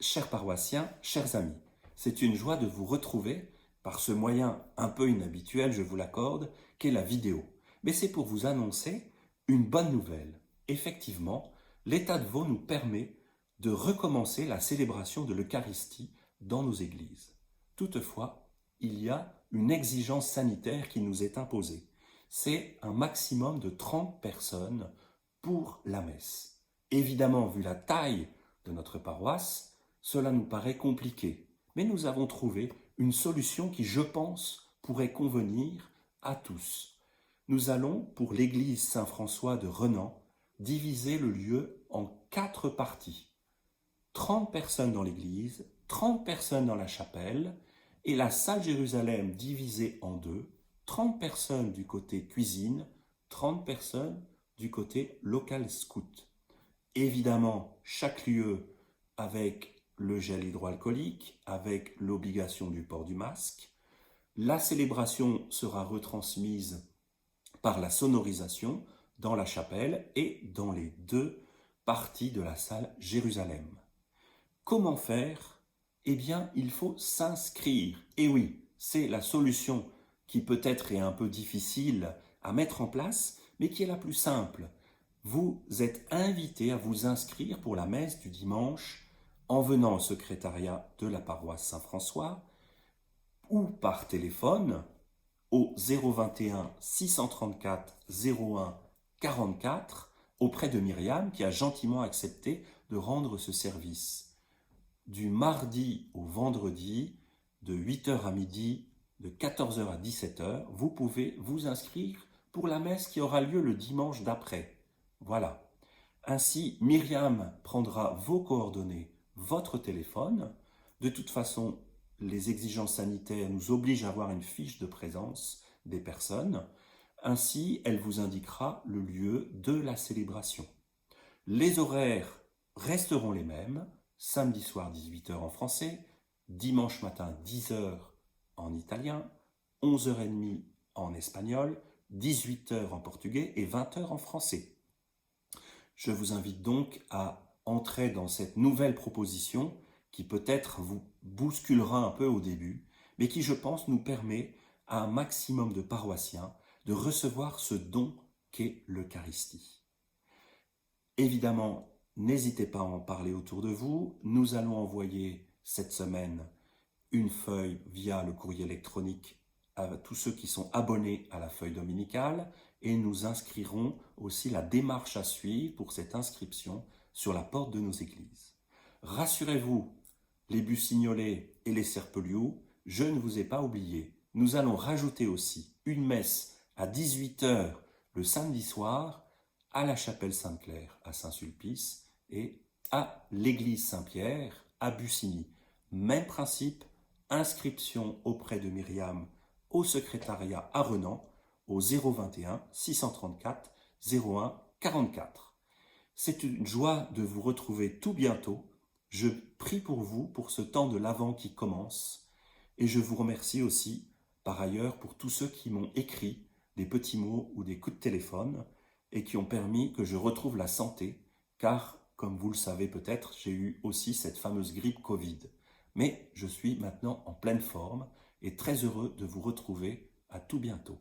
Chers paroissiens, chers amis, c'est une joie de vous retrouver par ce moyen un peu inhabituel, je vous l'accorde, qu'est la vidéo. Mais c'est pour vous annoncer une bonne nouvelle. Effectivement, l'État de Vaud nous permet de recommencer la célébration de l'Eucharistie dans nos églises. Toutefois, il y a une exigence sanitaire qui nous est imposée. C'est un maximum de 30 personnes pour la messe. Évidemment, vu la taille de notre paroisse, cela nous paraît compliqué, mais nous avons trouvé une solution qui, je pense, pourrait convenir à tous. Nous allons, pour l'église Saint-François de Renan, diviser le lieu en 4 parties. 30 personnes dans l'église, 30 personnes dans la chapelle, et la salle Jérusalem divisée en 2, 30 personnes du côté cuisine, 30 personnes du côté local scout. Évidemment, chaque lieu avec le gel hydroalcoolique, avec l'obligation du port du masque. La célébration sera retransmise par la sonorisation dans la chapelle et dans les 2 parties de la salle Jérusalem. Comment faire? Eh bien, il faut s'inscrire. Et oui, c'est la solution qui peut-être est un peu difficile à mettre en place, mais qui est la plus simple. Vous êtes invité à vous inscrire pour la messe du dimanche en venant au secrétariat de la paroisse Saint-François ou par téléphone au 021 634 01 44 auprès de Myriam qui a gentiment accepté de rendre ce service. Du mardi au vendredi, de 8h à midi, de 14h à 17h, vous pouvez vous inscrire pour la messe qui aura lieu le dimanche d'après. Voilà. Ainsi, Myriam prendra vos coordonnées, votre téléphone. De toute façon, les exigences sanitaires nous obligent à avoir une fiche de présence des personnes. Ainsi, elle vous indiquera le lieu de la célébration. Les horaires resteront les mêmes. Samedi soir 18h en français, dimanche matin 10h en italien, 11h30 en espagnol, 18h en portugais et 20h en français. Je vous invite donc à entrer dans cette nouvelle proposition qui peut-être vous bousculera un peu au début, mais qui, je pense, nous permet à un maximum de paroissiens de recevoir ce don qu'est l'Eucharistie. Évidemment, n'hésitez pas à en parler autour de vous. Nous allons envoyer cette semaine une feuille via le courrier électronique à tous ceux qui sont abonnés à la feuille dominicale et nous inscrirons aussi la démarche à suivre pour cette inscription sur la porte de nos églises. Rassurez-vous, les Bussignoles et les Serpelioux, je ne vous ai pas oublié. Nous allons rajouter aussi une messe à 18h le samedi soir à la chapelle Sainte-Claire à Saint-Sulpice et à l'église Saint-Pierre à Bussigny. Même principe, inscription auprès de Myriam au secrétariat à Renan au 021 634 01 44. C'est une joie de vous retrouver tout bientôt. Je prie pour vous pour ce temps de l'Avent qui commence et je vous remercie aussi par ailleurs pour tous ceux qui m'ont écrit des petits mots ou des coups de téléphone et qui ont permis que je retrouve la santé car, comme vous le savez peut-être, j'ai eu aussi cette fameuse grippe Covid. Mais je suis maintenant en pleine forme et très heureux de vous retrouver. À tout bientôt.